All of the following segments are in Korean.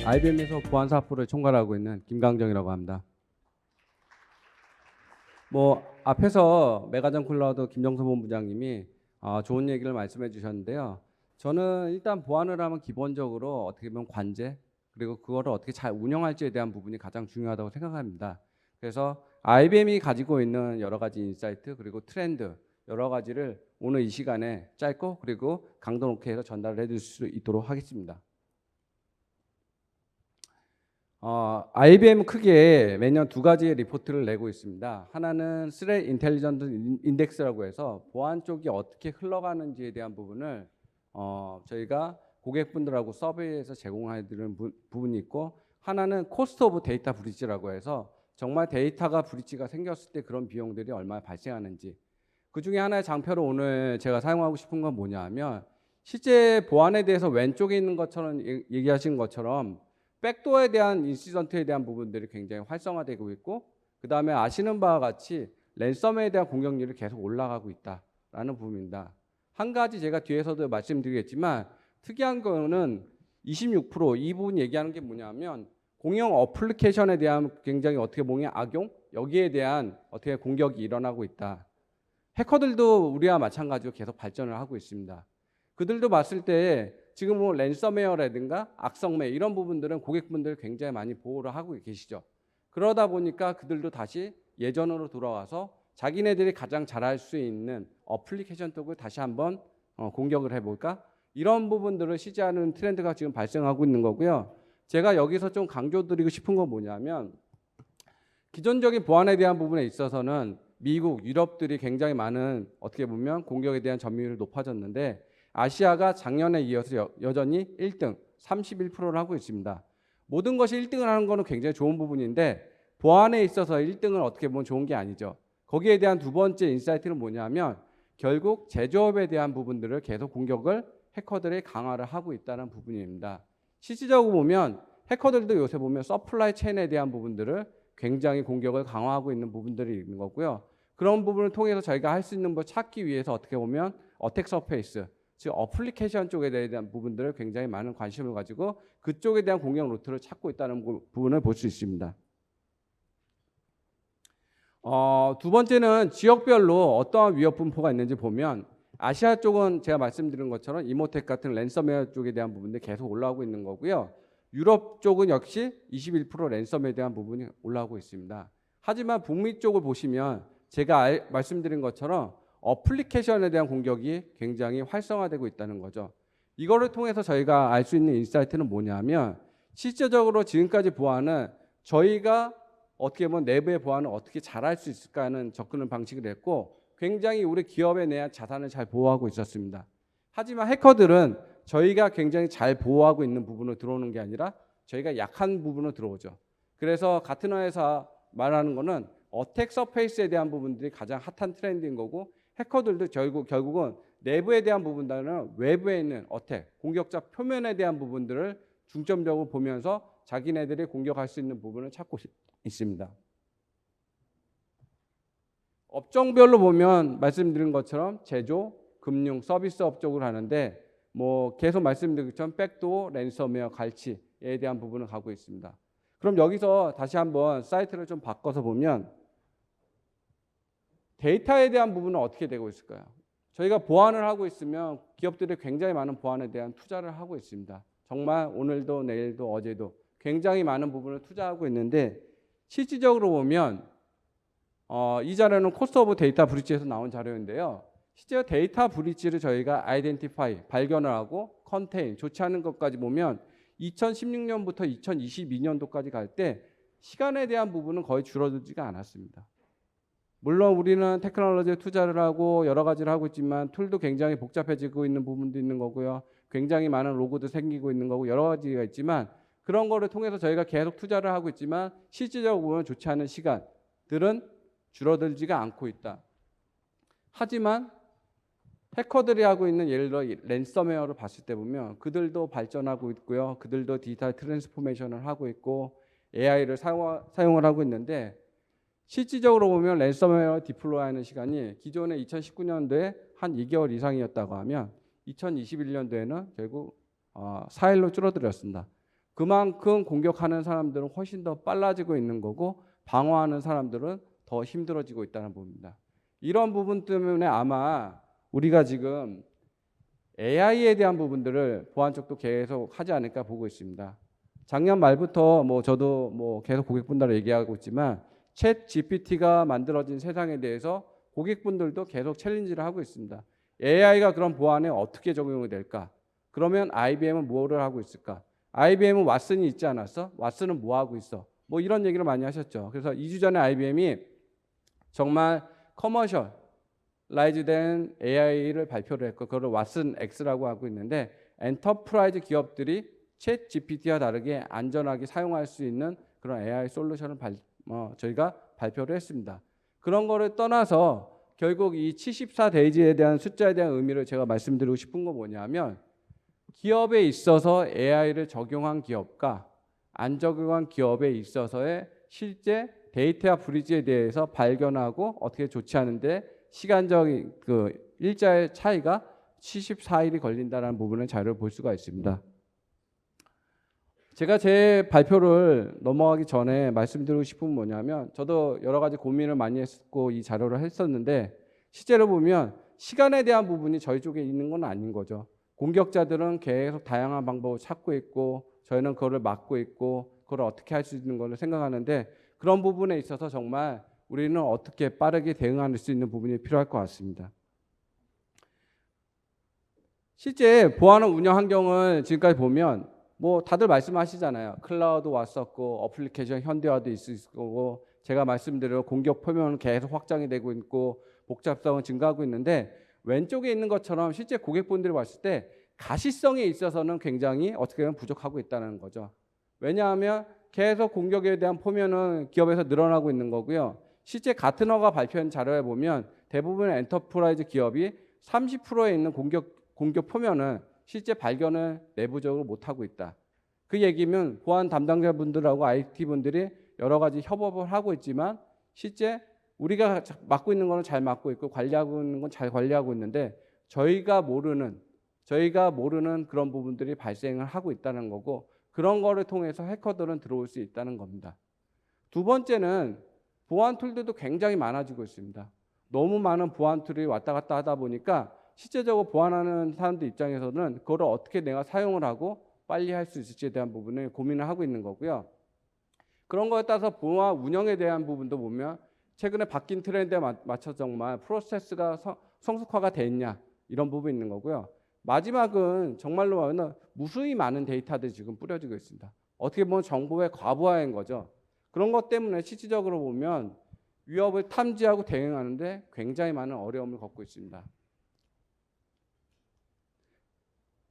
IBM에서 보안사업부를 총괄하고 있는 김강정이라고 합니다. 앞에서 메가전 클라우드 김정선 본부장님이 좋은 얘기를 말씀해 주셨는데요. 저는 일단 보안을 하면 기본적으로 어떻게 보면 관제 그리고 그거를 어떻게 잘 운영할지에 대한 부분이 가장 중요하다고 생각합니다. 그래서 IBM이 가지고 있는 여러 가지 인사이트 그리고 트렌드 여러 가지를 오늘 이 시간에 짧고 그리고 강도 높게 해서 전달을 해드릴 수 있도록 하겠습니다. IBM 크게 매년 두 가지의 리포트를 내고 있습니다. 하나는 스레 인텔리전트 인덱스라고 해서 보안 쪽이 어떻게 흘러가는지에 대한 부분을 저희가 고객분들하고 서베이에서 제공해드리는 부분이 있고, 하나는 코스트 오브 데이터 브리치라고 해서 정말 데이터가 브리치가 생겼을 때 그런 비용들이 얼마나 발생하는지, 그 중에 하나의 장표로 오늘 제가 사용하고 싶은 건 뭐냐 하면, 실제 보안에 대해서 왼쪽에 있는 것처럼 얘기하신 것처럼 백도어에 대한 인시던트에 대한 부분들이 굉장히 활성화되고 있고, 그 다음에 아시는 바와 같이 랜섬웨어에 대한 공격률이 계속 올라가고 있다라는 부분입니다. 한 가지 제가 뒤에서도 말씀드리겠지만 특이한 거는 26%이 부분 얘기하는 게 뭐냐면 공용 어플리케이션에 대한 굉장히 어떻게 보면 악용, 여기에 대한 어떻게 공격이 일어나고 있다. 해커들도 우리와 마찬가지로 계속 발전을 하고 있습니다. 그들도 봤을 때 지금 랜섬웨어라든가 악성매 이런 부분들은 고객분들 굉장히 많이 보호를 하고 계시죠. 그러다 보니까 그들도 다시 예전으로 돌아와서 자기네들이 가장 잘할 수 있는 어플리케이션 쪽을 다시 한번 공격을 해볼까? 이런 부분들을 시지하는 트렌드가 지금 발생하고 있는 거고요. 제가 여기서 좀 강조드리고 싶은 건 뭐냐면, 기존적인 보안에 대한 부분에 있어서는 미국, 유럽들이 굉장히 많은 어떻게 보면 공격에 대한 점유율이 높아졌는데, 아시아가 작년에 이어서 여전히 1등 31%를 하고 있습니다. 모든 것이 1등을 하는 것은 굉장히 좋은 부분인데 보안에 있어서 1등은 어떻게 보면 좋은 게 아니죠. 거기에 대한 두 번째 인사이트는 뭐냐면 결국 제조업에 대한 부분들을 계속 공격을 해커들이 강화를 하고 있다는 부분입니다. 실질적으로 보면 해커들도 요새 보면 서플라이 체인에 대한 부분들을 굉장히 공격을 강화하고 있는 부분들이 있는 거고요. 그런 부분을 통해서 저희가 할 수 있는 걸 찾기 위해서 어떻게 보면 어택 서페이스, 즉 어플리케이션 쪽에 대한 부분들을 굉장히 많은 관심을 가지고 그쪽에 대한 공격 루트를 찾고 있다는 부분을 볼 수 있습니다. 두 번째는 지역별로 어떠한 위협 분포가 있는지 보면, 아시아 쪽은 제가 말씀드린 것처럼 이모텍 같은 랜섬웨어 쪽에 대한 부분들이 계속 올라오고 있는 거고요. 유럽 쪽은 역시 21% 랜섬에 대한 부분이 올라오고 있습니다. 하지만 북미 쪽을 보시면 제가 말씀드린 것처럼 어플리케이션에 대한 공격이 굉장히 활성화되고 있다는 거죠. 이거를 통해서 저희가 알 수 있는 인사이트는 뭐냐면, 실제적으로 지금까지 보안은 저희가 어떻게 보면 내부의 보안을 어떻게 잘할 수 있을까 하는 접근 방식을 했고, 굉장히 우리 기업에 대한 자산을 잘 보호하고 있었습니다. 하지만 해커들은 저희가 굉장히 잘 보호하고 있는 부분을 들어오는 게 아니라 저희가 약한 부분을 들어오죠. 그래서 같은 회사 말하는 거는 어택 서페이스에 대한 부분들이 가장 핫한 트렌드인 거고, 해커들도 결국은 내부에 대한 부분보다는 외부에 있는 어택, 공격자 표면에 대한 부분들을 중점적으로 보면서 자기네들이 공격할 수 있는 부분을 찾고 있습니다. 업종별로 보면 말씀드린 것처럼 제조, 금융, 서비스업 쪽으로 하는데 계속 말씀드린 것처럼 백도어, 랜섬웨어, 갈치에 대한 부분을 가고 있습니다. 그럼 여기서 다시 한번 사이트를 좀 바꿔서 보면 데이터에 대한 부분은 어떻게 되고 있을까요? 저희가 보안을 하고 있으면 기업들이 굉장히 많은 보안에 대한 투자를 하고 있습니다. 정말 오늘도 내일도 어제도 굉장히 많은 부분을 투자하고 있는데, 실질적으로 보면 이 자료는 코스트 오브 데이터 브리치에서 나온 자료인데요. 실제 데이터 브리치를 저희가 아이덴티파이, 발견을 하고 컨테인, 조치하는 것까지 보면 2016년부터 2022년도까지 갈 때 시간에 대한 부분은 거의 줄어들지가 않았습니다. 물론 우리는 테크놀로지에 투자를 하고 여러 가지를 하고 있지만 툴도 굉장히 복잡해지고 있는 부분도 있는 거고요. 굉장히 많은 로고도 생기고 있는 거고 여러 가지가 있지만, 그런 거를 통해서 저희가 계속 투자를 하고 있지만 실질적으로 보면 좋지 않은 시간들은 줄어들지가 않고 있다. 하지만 해커들이 하고 있는 예를 들어 랜섬웨어를 봤을 때 보면 그들도 발전하고 있고요. 그들도 디지털 트랜스포메이션을 하고 있고 AI를 사용을 하고 있는데, 실질적으로 보면 랜섬웨어 디플로이하는 시간이 기존에 2019년도에 한 2개월 이상이었다고 하면 2021년도에는 결국 4일로 줄어들었습니다. 그만큼 공격하는 사람들은 훨씬 더 빨라지고 있는 거고 방어하는 사람들은 더 힘들어지고 있다는 부분입니다. 이런 부분 때문에 아마 우리가 지금 AI에 대한 부분들을 보안 쪽도 계속 하지 않을까 보고 있습니다. 작년 말부터 저도 계속 고객분들하고 얘기하고 있지만 챗 GPT가 만들어진 세상에 대해서 고객분들도 계속 챌린지를 하고 있습니다. AI가 그런 보안에 어떻게 적용이 될까? 그러면 IBM은 뭐를 하고 있을까? IBM은 왓슨이 있지 않았어? 왓슨은 뭐 하고 있어? 이런 얘기를 많이 하셨죠. 그래서 2주 전에 IBM이 정말 커머셜라이즈된 AI를 발표를 했고 그걸 왓슨 X라고 하고 있는데 엔터프라이즈 기업들이 챗 GPT와 다르게 안전하게 사용할 수 있는 그런 AI 솔루션을 저희가 발표를 했습니다. 그런 거를 떠나서 결국 이 74데이지에 대한 숫자에 대한 의미를 제가 말씀드리고 싶은 건 뭐냐면 기업에 있어서 AI를 적용한 기업과 안 적용한 기업에 있어서의 실제 데이터 브리지에 대해서 발견하고 어떻게 조치하는데 시간적인 일자의 차이가 74일이 걸린다는 부분을 자료를 볼 수가 있습니다. 제가 제 발표를 넘어가기 전에 말씀드리고 싶은 건 뭐냐면 저도 여러 가지 고민을 많이 했고 이 자료를 했었는데 실제로 보면 시간에 대한 부분이 저희 쪽에 있는 건 아닌 거죠. 공격자들은 계속 다양한 방법을 찾고 있고 저희는 그거를 막고 있고 그걸 어떻게 할 수 있는 걸 생각하는데 그런 부분에 있어서 정말 우리는 어떻게 빠르게 대응할 수 있는 부분이 필요할 것 같습니다. 실제 보안의 운영 환경을 지금까지 보면 다들 말씀하시잖아요. 클라우드 왔었고 어플리케이션 현대화도 있을 거고 제가 말씀드린 공격 표면은 계속 확장이 되고 있고 복잡성은 증가하고 있는데 왼쪽에 있는 것처럼 실제 고객분들이 봤을 때 가시성에 있어서는 굉장히 어떻게 보면 부족하고 있다는 거죠. 왜냐하면 계속 공격에 대한 포면은 기업에서 늘어나고 있는 거고요. 실제 가트너가 발표한 자료에 보면 대부분의 엔터프라이즈 기업이 30%에 있는 공격 포면은 실제 발견을 내부적으로 못하고 있다. 그 얘기면 보안 담당자분들하고 IT분들이 여러 가지 협업을 하고 있지만 실제 우리가 맡고 있는 거는 잘 맡고 있고 관리하고 있는 건 잘 관리하고 있는데 저희가 모르는 그런 부분들이 발생을 하고 있다는 거고 그런 거를 통해서 해커들은 들어올 수 있다는 겁니다. 두 번째는 보안 툴들도 굉장히 많아지고 있습니다. 너무 많은 보안 툴이 왔다 갔다 하다 보니까 실제적으로 보안하는 사람들 입장에서는 그걸 어떻게 내가 사용을 하고 빨리 할 수 있을지에 대한 부분을 고민을 하고 있는 거고요. 그런 거에 따라서 보안 운영에 대한 부분도 보면 최근에 바뀐 트렌드에 맞춰서 정말 프로세스가 성숙화가 됐냐 이런 부분이 있는 거고요. 마지막은 정말로 무수히 많은 데이터들이 지금 뿌려지고 있습니다. 어떻게 보면 정보의 과부하인 거죠. 그런 것 때문에 실질적으로 보면 위협을 탐지하고 대응하는데 굉장히 많은 어려움을 겪고 있습니다.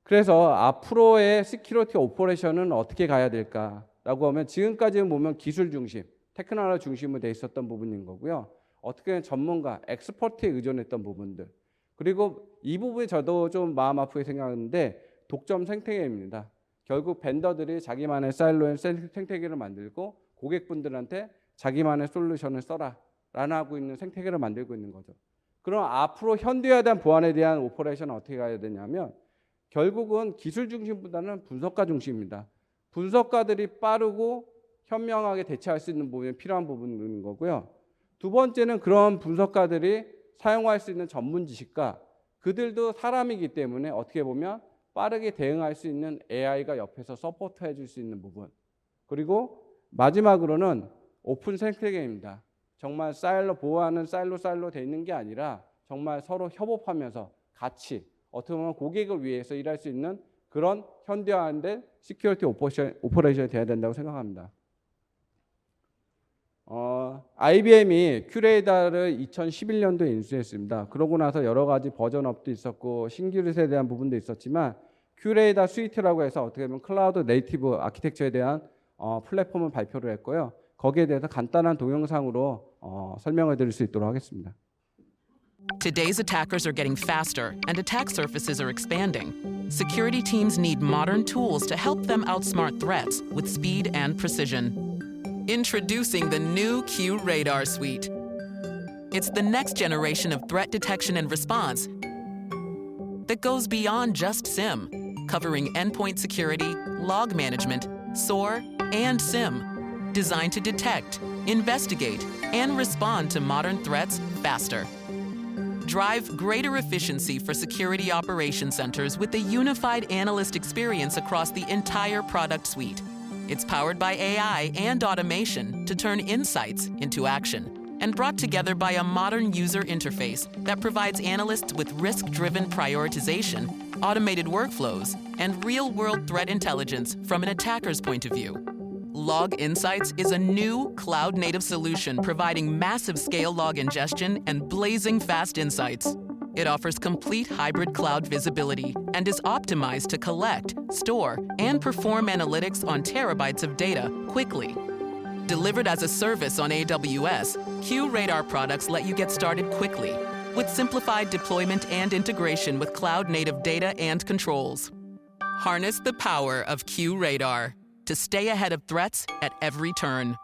그래서 앞으로의 시큐리티 오퍼레이션은 어떻게 가야 될까라고 하면 지금까지는 보면 기술 중심, 테크놀로지 중심으로 돼 있었던 부분인 거고요. 어떻게 전문가, 엑스퍼트에 의존했던 부분들. 그리고 이 부분이 저도 좀 마음 아프게 생각하는데 독점 생태계입니다. 결국 벤더들이 자기만의 사일로인 생태계를 만들고 고객분들한테 자기만의 솔루션을 써라 라는 하고 있는 생태계를 만들고 있는 거죠. 그럼 앞으로 현대화된 보안에 대한 오퍼레이션은 어떻게 가야 되냐면 결국은 기술 중심보다는 분석가 중심입니다. 분석가들이 빠르고 현명하게 대처할 수 있는 부분이 필요한 부분인 거고요. 두 번째는 그런 분석가들이 사용할 수 있는 전문 지식과 그들도 사람이기 때문에 어떻게 보면 빠르게 대응할 수 있는 AI가 옆에서 서포트해 줄 수 있는 부분. 그리고 마지막으로는 오픈 생태계입니다. 정말 보호하는 사일로 돼 있는 게 아니라 정말 서로 협업하면서 같이 어떻게 보면 고객을 위해서 일할 수 있는 그런 현대화된 시큐리티 오퍼레이션이 돼야 된다고 생각합니다. IBM이 큐레이다를 2011년도에 인수했습니다. 그러고 나서 여러 가지 버전업도 있었고 신기술에 대한 부분도 있었지만 큐레이다 스위트라고 해서 어떻게 보면 클라우드 네이티브 아키텍처에 대한 플랫폼을 발표를 했고요. 거기에 대해서 간단한 동영상으로 설명을 드릴 수 있도록 하겠습니다. Today's attackers are getting faster and attack surfaces are expanding. Security teams need modern tools to help them outsmart threats with speed and precision. Introducing the new Q Radar Suite. It's the next generation of threat detection and response that goes beyond just SIM, covering endpoint security, log management, SOAR, and SIM, designed to detect, investigate, and respond to modern threats faster. Drive greater efficiency for security operation centers with a unified analyst experience across the entire product suite. It's powered by AI and automation to turn insights into action, and brought together by a modern user interface that provides analysts with risk-driven prioritization, automated workflows, and real-world threat intelligence from an attacker's point of view. Log Insights is a new cloud-native solution providing massive scale log ingestion and blazing fast insights. It offers complete hybrid cloud visibility and is optimized to collect, store, and perform analytics on terabytes of data quickly. Delivered as a service on AWS, QRadar products let you get started quickly with simplified deployment and integration with cloud-native data and controls. Harness the power of QRadar to stay ahead of threats at every turn.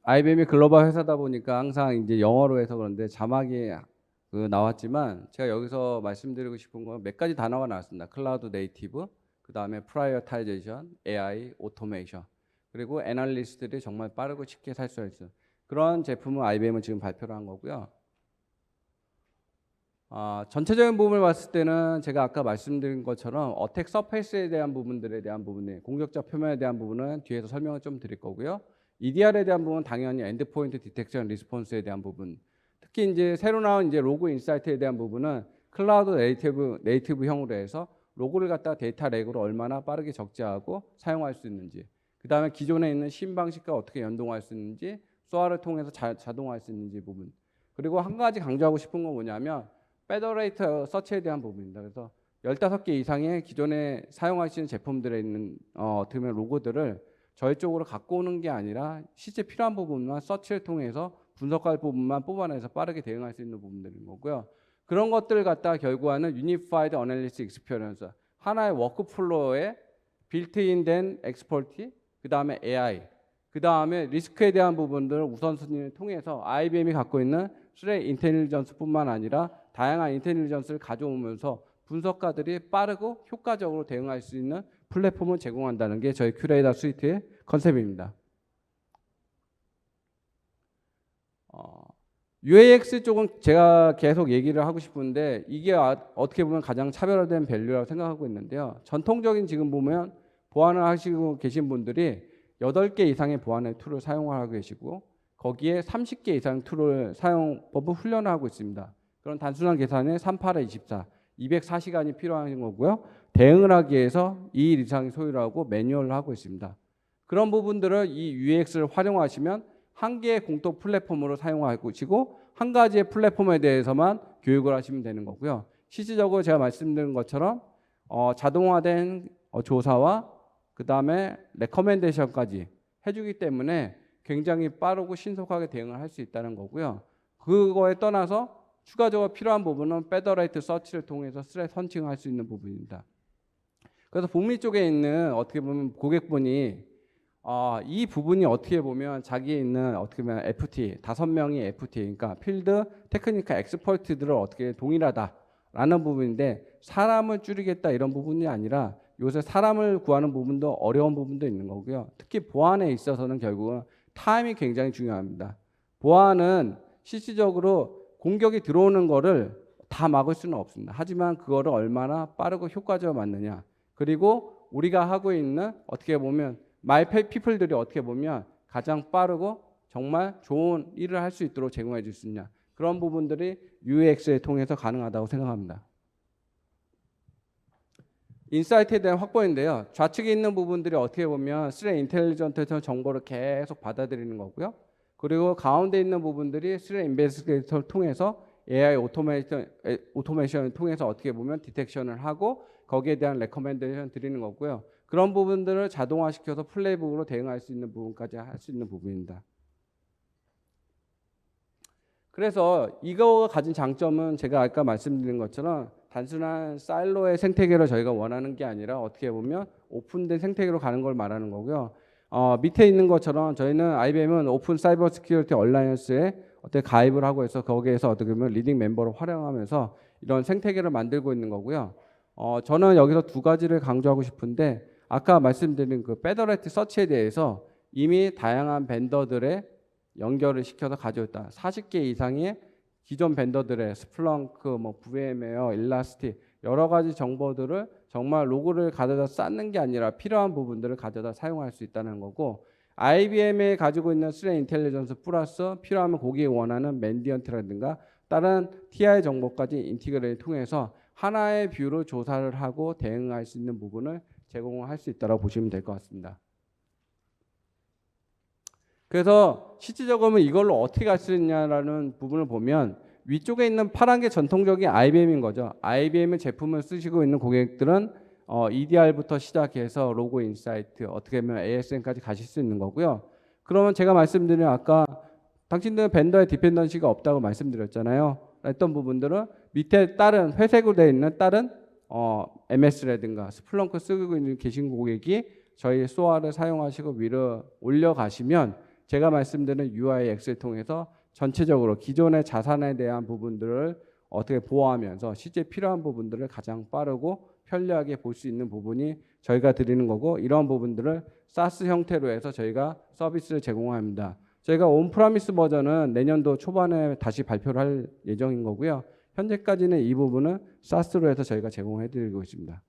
IBM이 글로벌 회사다 보니까 항상 이제 영어로 해서 그런데 자막이 나왔지만 제가 여기서 말씀드리고 싶은 건 몇 가지 단어가 나왔습니다. 클라우드 네이티브, 그 다음에 프라이어타이제이션, AI, 오토메이션, 그리고 애널리스트들이 정말 빠르고 쉽게 살 수 있어요. 그런 제품을 IBM은 지금 발표를 한 거고요. 전체적인 부분을 봤을 때는 제가 아까 말씀드린 것처럼 어택 서페이스에 대한 부분들에 대한 부분이, 공격자 표면에 대한 부분은 뒤에서 설명을 좀 드릴 거고요. EDR에 대한 부분은 당연히 엔드포인트 디텍션 리스폰스에 대한 부분, 특히 이제 새로 나온 이제 로그 인사이트에 대한 부분은 클라우드 네이티브형으로 해서 로그를 갖다가 데이터 렉으로 얼마나 빠르게 적재하고 사용할 수 있는지, 그 다음에 기존에 있는 신 방식과 어떻게 연동할 수 있는지, SOAR를 통해서 자동화할 수 있는지 부분, 그리고 한 가지 강조하고 싶은 건 뭐냐면 페더레이터 서치에 대한 부분입니다. 그래서 15개 이상의 기존에 사용하시는 제품들에 있는 어떻게 보면 로고들을 저희 쪽으로 갖고 오는 게 아니라 실제 필요한 부분만 서치를 통해서 분석할 부분만 뽑아내서 빠르게 대응할 수 있는 부분들인 거고요. 그런 것들을 갖다가 결국에는 유니파이드 어널리스 익스피리언스, 하나의 워크플로어에 빌트인된 엑스퍼티, 그 다음에 AI, 그 다음에 리스크에 대한 부분들을 우선순위를 통해서 IBM이 갖고 있는 스레 인텔리전스뿐만 아니라 다양한 인텔리전스를 가져오면서 분석가들이 빠르고 효과적으로 대응할 수 있는 플랫폼을 제공한다는 게 저희 큐레이더 스위트의 컨셉입니다. UAX 쪽은 제가 계속 얘기를 하고 싶은데 이게 어떻게 보면 가장 차별화된 밸류라고 생각하고 있는데요. 전통적인 지금 보면 보안을 하시고 계신 분들이 8개 이상의 보안의 툴을 사용하고 계시고 거기에 30개 이상 툴을 사용법을 훈련을 하고 있습니다. 그런 단순한 계산에 38에 24, 204시간이 필요한 거고요. 대응을 하기 위해서 2일 이상이 소요하고 매뉴얼을 하고 있습니다. 그런 부분들을 이 UX를 활용하시면 한 개의 공통 플랫폼으로 사용하시고 한 가지의 플랫폼에 대해서만 교육을 하시면 되는 거고요. 실질적으로 제가 말씀드린 것처럼 자동화된 조사와 그 다음에 레커멘데이션까지 해주기 때문에 굉장히 빠르고 신속하게 대응을 할 수 있다는 거고요. 그거에 떠나서 추가적으로 필요한 부분은 페더레이트 서치를 통해서 스레 선칭할 수 있는 부분입니다. 그래서 북미 쪽에 있는 어떻게 보면 고객분이 이 부분이 어떻게 보면 자기에 있는 어떻게 보면 FT 5명이 FT, 그러니까 필드 테크니컬 엑스퍼트들을 어떻게 동일하다라는 부분인데 사람을 줄이겠다 이런 부분이 아니라 요새 사람을 구하는 부분도 어려운 부분도 있는 거고요. 특히 보안에 있어서는 결국은 타임이 굉장히 중요합니다. 보안은 실질적으로 공격이 들어오는 거를 다 막을 수는 없습니다. 하지만 그거를 얼마나 빠르고 효과적으로 맞느냐, 그리고 우리가 하고 있는 어떻게 보면 마이피플들이 어떻게 보면 가장 빠르고 정말 좋은 일을 할 수 있도록 제공해 줄 수 있냐, 그런 부분들이 UX를 통해서 가능하다고 생각합니다. 인사이트에 대한 확보인데요. 좌측에 있는 부분들이 어떻게 보면 스레 인텔리전트에서 정보를 계속 받아들이는 거고요. 그리고 가운데 있는 부분들이 스레 인베스티게이터를 통해서 AI 오토메이션을 통해서 어떻게 보면 디텍션을 하고 거기에 대한 레커멘데이션 드리는 거고요. 그런 부분들을 자동화시켜서 플레이북으로 대응할 수 있는 부분까지 할 수 있는 부분입니다. 그래서 이거가 가진 장점은 제가 아까 말씀드린 것처럼 단순한 사일로의 생태계를 저희가 원하는 게 아니라 어떻게 보면 오픈된 생태계로 가는 걸 말하는 거고요. 밑에 있는 것처럼 저희는 IBM은 오픈 사이버 시큐리티 얼라이언스에 어떻게 가입을 하고 해서 거기에서 어떻게 보면 리딩 멤버로 활용하면서 이런 생태계를 만들고 있는 거고요. 저는 여기서 두 가지를 강조하고 싶은데 아까 말씀드린 그 페더레티 서치에 대해서 이미 다양한 벤더들의 연결을 시켜서 가져왔다. 40개 이상의 기존 벤더들의 스플렁크, 뭐 VM웨어, 일라스틱 여러 가지 정보들을 정말 로그를 가져다 쌓는 게 아니라 필요한 부분들을 가져다 사용할 수 있다는 거고, IBM에 가지고 있는 스레 인텔리전스 플러스 필요하면 거기에 원하는 맨디언트라든가 다른 TI 정보까지 인티그레이를 통해서 하나의 뷰로 조사를 하고 대응할 수 있는 부분을 제공할 수 있다고 보시면 될 것 같습니다. 그래서 실질적으로 이걸로 어떻게 갈 수 있냐라는 부분을 보면 위쪽에 있는 파란 게 전통적인 IBM인 거죠. IBM 제품을 쓰시고 있는 고객들은 EDR부터 시작해서 로고 인사이트, 어떻게 보면 ASM까지 가실 수 있는 거고요. 그러면 제가 말씀드린 아까 당신들은 벤더의 디펜던시가 없다고 말씀드렸잖아요. 했던 부분들은 밑에 다른 회색으로 되어 있는 다른 MS라든가 스플렁크 쓰고 있는 계신 고객이 저희 소아를 사용하시고 위로 올려가시면 제가 말씀드린 UIX를 통해서 전체적으로 기존의 자산에 대한 부분들을 어떻게 보호하면서 실제 필요한 부분들을 가장 빠르고 편리하게 볼 수 있는 부분이 저희가 드리는 거고, 이런 부분들을 SaaS 형태로 해서 저희가 서비스를 제공합니다. 저희가 온프라미스 버전은 내년도 초반에 다시 발표를 할 예정인 거고요. 현재까지는 이 부분은 SaaS로 해서 저희가 제공해 드리고 있습니다.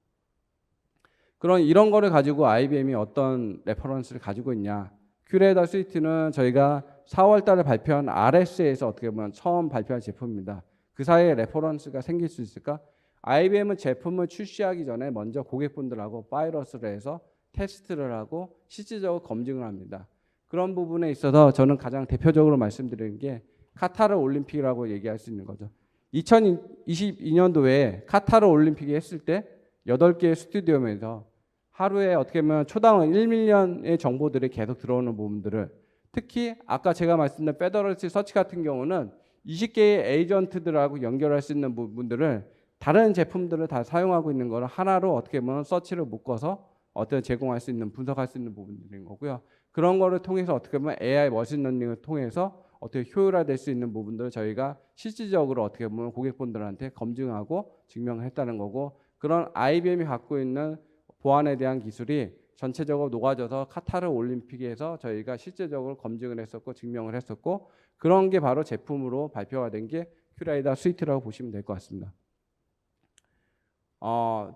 그런 이런 거를 가지고 IBM이 어떤 레퍼런스를 가지고 있냐. 큐레이터 스위트는 저희가 4월 달에 발표한 RS에서 어떻게 보면 처음 발표한 제품입니다. 그 사이에 레퍼런스가 생길 수 있을까? IBM은 제품을 출시하기 전에 먼저 고객분들하고 파이러스를 해서 테스트를 하고 실질적으로 검증을 합니다. 그런 부분에 있어서 저는 가장 대표적으로 말씀드리는 게 카타르 올림픽이라고 얘기할 수 있는 거죠. 2022년도에 카타르 올림픽이 했을 때 8개의 스튜디오에서 하루에 어떻게 보면 초당 1밀리언의 정보들이 계속 들어오는 부분들을, 특히 아까 제가 말씀드린 페더러티 서치 같은 경우는 20개의 에이전트들하고 연결할 수 있는 부분들을 다른 제품들을 다 사용하고 있는 거를 하나로 어떻게 보면 서치를 묶어서 어떤 제공할 수 있는, 분석할 수 있는 부분들인 거고요. 그런 거를 통해서 어떻게 보면 AI 머신러닝을 통해서 어떻게 효율화될 수 있는 부분들을 저희가 실질적으로 어떻게 보면 고객분들한테 검증하고 증명했다는 거고, 그런 IBM이 갖고 있는 보안에 대한 기술이 전체적으로 녹아져서 카타르 올림픽에서 저희가 실제적으로 검증을 했었고 증명을 했었고, 그런 게 바로 제품으로 발표가 된 게 큐레이터 스위트라고 보시면 될 것 같습니다.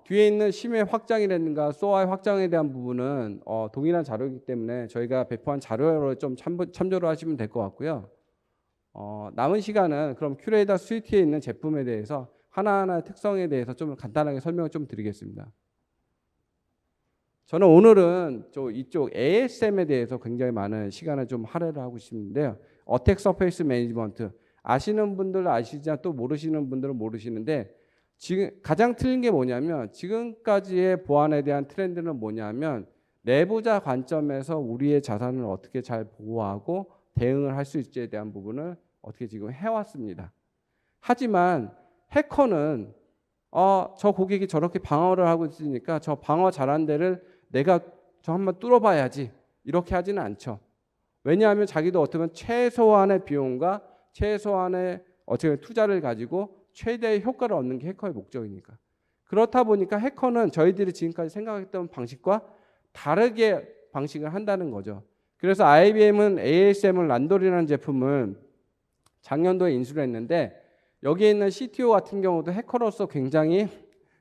뒤에 있는 심의 확장이라든가 소아의 확장에 대한 부분은 동일한 자료이기 때문에 저희가 배포한 자료로 좀 참조를 하시면 될 것 같고요. 남은 시간은 그럼 큐레이터 스위트에 있는 제품에 대해서 하나하나의 특성에 대해서 좀 간단하게 설명을 좀 드리겠습니다. 저는 오늘은 이쪽 ASM에 대해서 굉장히 많은 시간을 좀 할애를 하고 싶은데요. 어택 서페이스 매니지먼트 아시는 분들은 아시지만 또 모르시는 분들은 모르시는데, 지금 가장 틀린 게 뭐냐면 지금까지의 보안에 대한 트렌드는 뭐냐면 내부자 관점에서 우리의 자산을 어떻게 잘 보호하고 대응을 할 수 있지에 대한 부분을 어떻게 지금 해왔습니다. 하지만 해커는 저 고객이 저렇게 방어를 하고 있으니까 저 방어 잘한 데를 내가 저 한번 뚫어봐야지 이렇게 하지는 않죠. 왜냐하면 자기도 어떻게 보면 최소한의 비용과 최소한의 어떻게 투자를 가지고 최대의 효과를 얻는 게 해커의 목적이니까. 그렇다 보니까 해커는 저희들이 지금까지 생각했던 방식과 다르게 방식을 한다는 거죠. 그래서 IBM은 ASM을 란돌이라는 제품을 작년도에 인수를 했는데, 여기에 있는 CTO 같은 경우도 해커로서 굉장히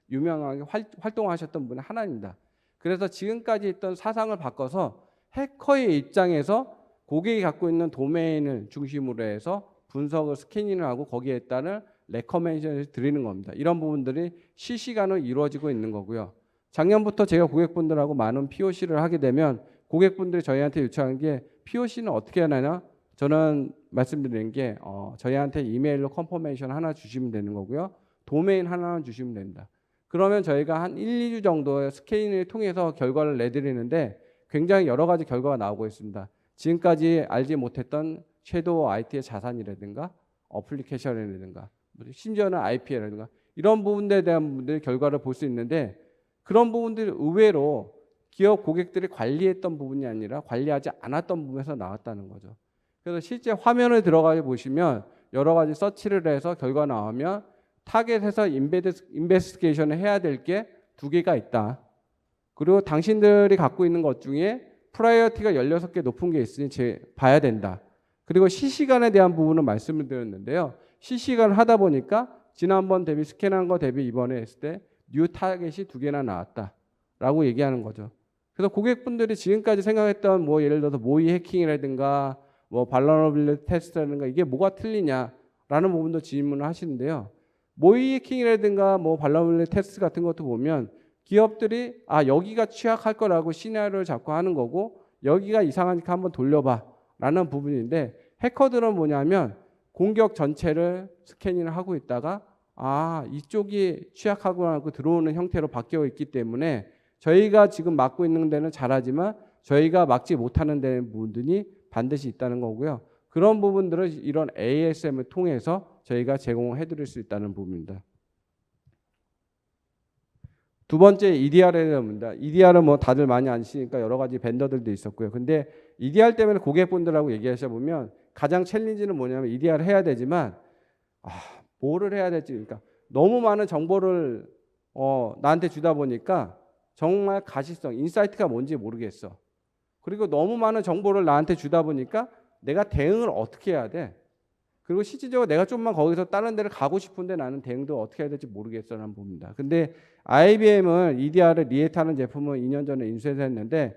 유명하게 활동하셨던 분의 하나입니다. 그래서 지금까지 있던 사상을 바꿔서 해커의 입장에서 고객이 갖고 있는 도메인을 중심으로 해서 분석을 스캐닝을 하고 거기에 따른 레커멘션을 드리는 겁니다. 이런 부분들이 실시간으로 이루어지고 있는 거고요. 작년부터 제가 고객분들하고 많은 POC를 하게 되면 고객분들이 저희한테 요청하는 게 POC는 어떻게 하느냐? 저는 말씀드리는 게 저희한테 이메일로 컨퍼메이션 하나 주시면 되는 거고요. 도메인 하나만 주시면 됩니다. 그러면 저희가 한 1, 2주 정도의 스캐닝을 통해서 결과를 내드리는데 굉장히 여러 가지 결과가 나오고 있습니다. 지금까지 알지 못했던 섀도우 IT의 자산이라든가 어플리케이션이라든가 심지어는 IP라든가 이런 부분들에 대한 부분들의 결과를 볼 수 있는데, 그런 부분들이 의외로 기업 고객들이 관리했던 부분이 아니라 관리하지 않았던 부분에서 나왔다는 거죠. 그래서 실제 화면을 들어가 보시면 여러 가지 서치를 해서 결과 나오면 타겟에서 인베스티게이션을 해야 될 게 2개가 있다. 그리고 당신들이 갖고 있는 것 중에 프라이어티가 16개 높은 게 있으니 봐야 된다. 그리고 실시간에 대한 부분은 말씀을 드렸는데요. 실시간을 하다 보니까 지난번 대비 스캔한 거 대비 이번에 했을 때 뉴 타겟이 2개나 나왔다라고 얘기하는 거죠. 그래서 고객분들이 지금까지 생각했던 뭐 예를 들어서 모의 해킹이라든가 뭐 발러너빌리티 테스트라든가 이게 뭐가 틀리냐라는 부분도 질문을 하시는데요. 모의 해킹이라든가 뭐 발러너빌리티 테스트 같은 것도 보면 기업들이 여기가 취약할 거라고 시나리오를 잡고 하는 거고 여기가 이상하니까 한번 돌려봐라는 부분인데 해커들은 뭐냐면 공격 전체를 스캐닝을 하고 있다가 이쪽이 취약하고 하고 들어오는 형태로 바뀌어 있기 때문에 저희가 지금 막고 있는 데는 잘하지만 저희가 막지 못하는 데는 부분들이 반드시 있다는 거고요. 그런 부분들을 이런 ASM을 통해서 저희가 제공해 드릴 수 있다는 부분입니다. 두 번째 EDR에 대합니다. EDR은 뭐 다들 많이 아시니까 여러 가지 벤더들도 있었고요. 근데 EDR 때문에 고객분들하고 얘기하셔 보면 가장 챌린지는 뭐냐면 EDR을 해야 되지만 뭐를 해야 될지 그러니까 너무 많은 정보를 나한테 주다 보니까 정말 가시성, 인사이트가 뭔지 모르겠어. 그리고 너무 많은 정보를 나한테 주다 보니까 내가 대응을 어떻게 해야 돼? 그리고 실질적으로 내가 좀만 거기서 다른 데를 가고 싶은데 나는 대응도 어떻게 해야 될지 모르겠어라는 부분입니다. 근데 IBM은 EDR을 리에트하는 제품을 2년 전에 인수해서 했는데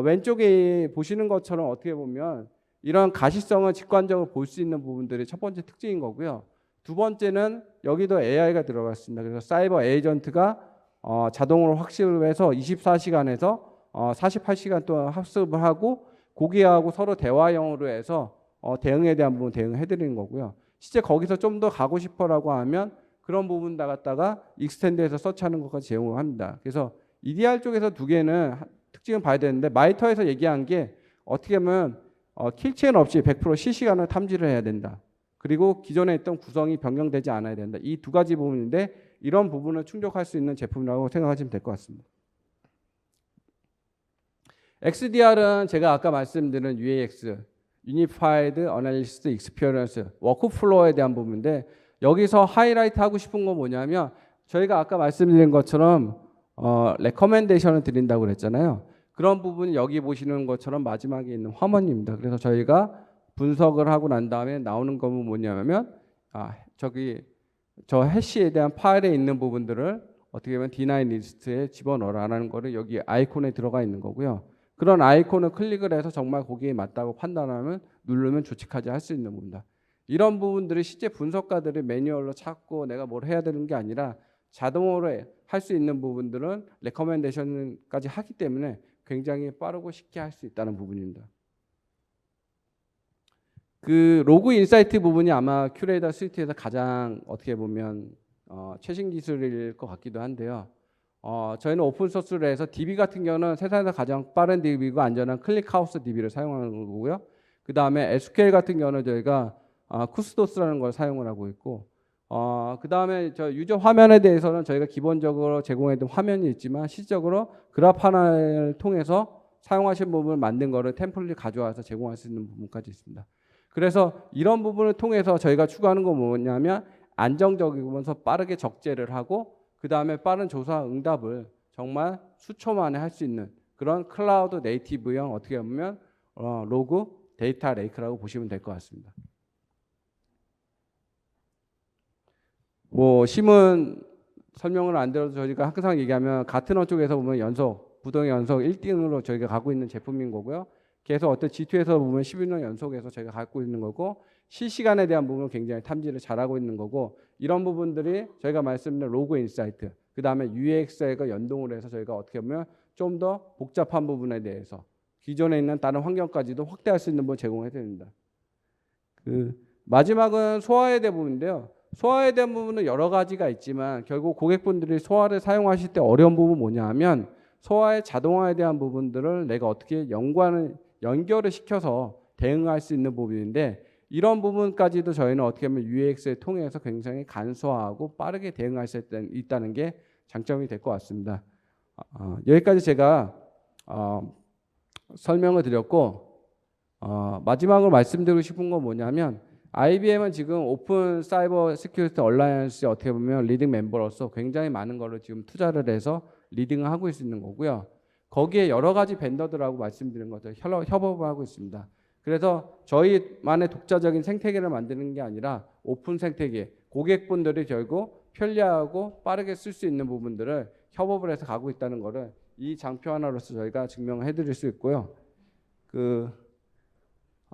왼쪽에 보시는 것처럼 어떻게 보면 이런 가시성을 직관적으로 볼 수 있는 부분들이 첫 번째 특징인 거고요. 두 번째는 여기도 AI가 들어갔습니다. 그래서 사이버 에이전트가 자동으로 학습을 해서 24시간에서 48시간 동안 학습을 하고 고객하고 서로 대화형으로 해서 대응에 대한 부분 대응해 드리는 거고요. 실제 거기서 좀 더 가고 싶어라고 하면 그런 부분 다 갖다가 익스텐드해서 서치하는 것까지 제공을 합니다. 그래서 EDR 쪽에서 두 개는 특징을 봐야 되는데 마이터에서 얘기한 게 어떻게 보면 킬체인 없이 100% 실시간으로 탐지를 해야 된다. 그리고 기존에 있던 구성이 변경되지 않아야 된다. 이 두 가지 부분인데 이런 부분을 충족할 수 있는 제품이라고 생각하시면 될 것 같습니다. XDR은 제가 아까 말씀드린 UAX, Unified Analysis Experience, 워크플로어에 대한 부분인데 여기서 하이라이트 하고 싶은 건 뭐냐면 저희가 아까 말씀드린 것처럼 레커멘데이션을 드린다고 그랬잖아요. 그런 부분이 여기 보시는 것처럼 마지막에 있는 화면입니다. 그래서 저희가 분석을 하고 난 다음에 나오는 거는 뭐냐면 저 해시에 대한 파일에 있는 부분들을 어떻게 보면 D9 리스트에 집어넣으라는 거를 여기 아이콘에 들어가 있는 거고요. 그런 아이콘을 클릭을 해서 정말 거기에 맞다고 판단하면 누르면 조치까지 할 수 있는 부분입니다. 이런 부분들이 실제 분석가들이 매뉴얼로 찾고 내가 뭘 해야 되는 게 아니라 자동으로 할 수 있는 부분들은 레커멘데이션까지 하기 때문에 굉장히 빠르고 쉽게 할 수 있다는 부분입니다. 그 로그 인사이트 부분이 아마 큐레이터 스위트에서 가장 어떻게 보면 최신 기술일 것 같기도 한데요. 저희는 오픈 소스를 해서 DB 같은 경우는 세상에서 가장 빠른 DB고 안전한 클릭하우스 DB를 사용하는 거고요. 그 다음에 SQL 같은 경우는 저희가 쿠스토스라는 걸 사용을 하고 있고, 그 다음에 저 유저 화면에 대해서는 저희가 기본적으로 제공해둔 화면이 있지만 실질적으로 그래프 하나를 통해서 사용하신 부분을 만든 거를 템플릿 가져와서 제공할 수 있는 부분까지 있습니다. 그래서 이런 부분을 통해서 저희가 추구하는 건 뭐냐면 안정적이면서 빠르게 적재를 하고 그 다음에 빠른 조사 응답을 정말 수초 만에 할 수 있는 그런 클라우드 네이티브형 어떻게 보면 로그 데이터 레이크라고 보시면 될 것 같습니다. 뭐 심은 설명을 안 드려도 저희가 항상 얘기하면 가트너 쪽에서 보면 부동의 연속 1등으로 저희가 갖고 있는 제품인 거고요. 계속 어떤 G2에서 보면 11년 연속해서 저희가 갖고 있는 거고 실시간에 대한 부분은 굉장히 탐지를 잘하고 있는 거고 이런 부분들이 저희가 말씀드린 로그 인사이트 그 다음에 UX과 연동을 해서 저희가 어떻게 보면 좀 더 복잡한 부분에 대해서 기존에 있는 다른 환경까지도 확대할 수 있는 부분 제공해 드립니다. 마지막은 소화에 대한 부분인데요. 소화에 대한 부분은 여러 가지가 있지만 결국 고객분들이 소화를 사용하실 때 어려운 부분은 뭐냐 하면 소화의 자동화에 대한 부분들을 내가 어떻게 연결을 시켜서 대응할 수 있는 부분인데 이런 부분까지도 저희는 어떻게 보면 UX를 통해서 굉장히 간소화하고 빠르게 대응할 수 있다는 게 장점이 될 것 같습니다. 여기까지 제가 설명을 드렸고 마지막으로 말씀드리고 싶은 건 뭐냐면 IBM은 지금 오픈 사이버 시큐리티 얼라이언스에 어떻게 보면 리딩 멤버로서 굉장히 많은 거를 지금 투자를 해서 리딩을 하고 있는 거고요. 거기에 여러 가지 벤더들하고 말씀드린 것처럼 협업을 하고 있습니다. 그래서 저희만의 독자적인 생태계를 만드는 게 아니라 오픈 생태계, 고객분들이 결국 편리하고 빠르게 쓸 수 있는 부분들을 협업을 해서 가고 있다는 거를 이 장표 하나로서 저희가 증명해 드릴 수 있고요.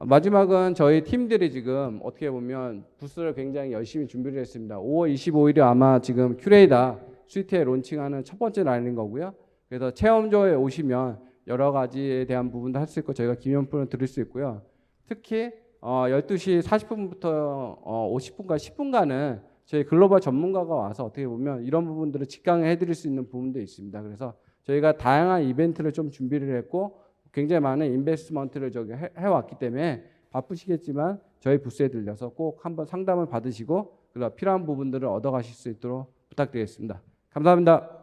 마지막은 저희 팀들이 지금 어떻게 보면 부스를 굉장히 열심히 준비를 했습니다. 5월 25일이 아마 지금 큐레이다 스위트에 론칭하는 첫 번째 날인 거고요. 그래서 체험조에 오시면 여러 가지에 대한 부분도 할 수 있고 저희가 기념품을 드릴 수 있고요. 특히 12시 40분부터 50분간 10분간은 저희 글로벌 전문가가 와서 어떻게 보면 이런 부분들을 직강해 드릴 수 있는 부분도 있습니다. 그래서 저희가 다양한 이벤트를 좀 준비를 했고 굉장히 많은 인베스트먼트를 해왔기 때문에 바쁘시겠지만 저희 부스에 들려서 꼭 한번 상담을 받으시고 필요한 부분들을 얻어가실 수 있도록 부탁드리겠습니다. 감사합니다.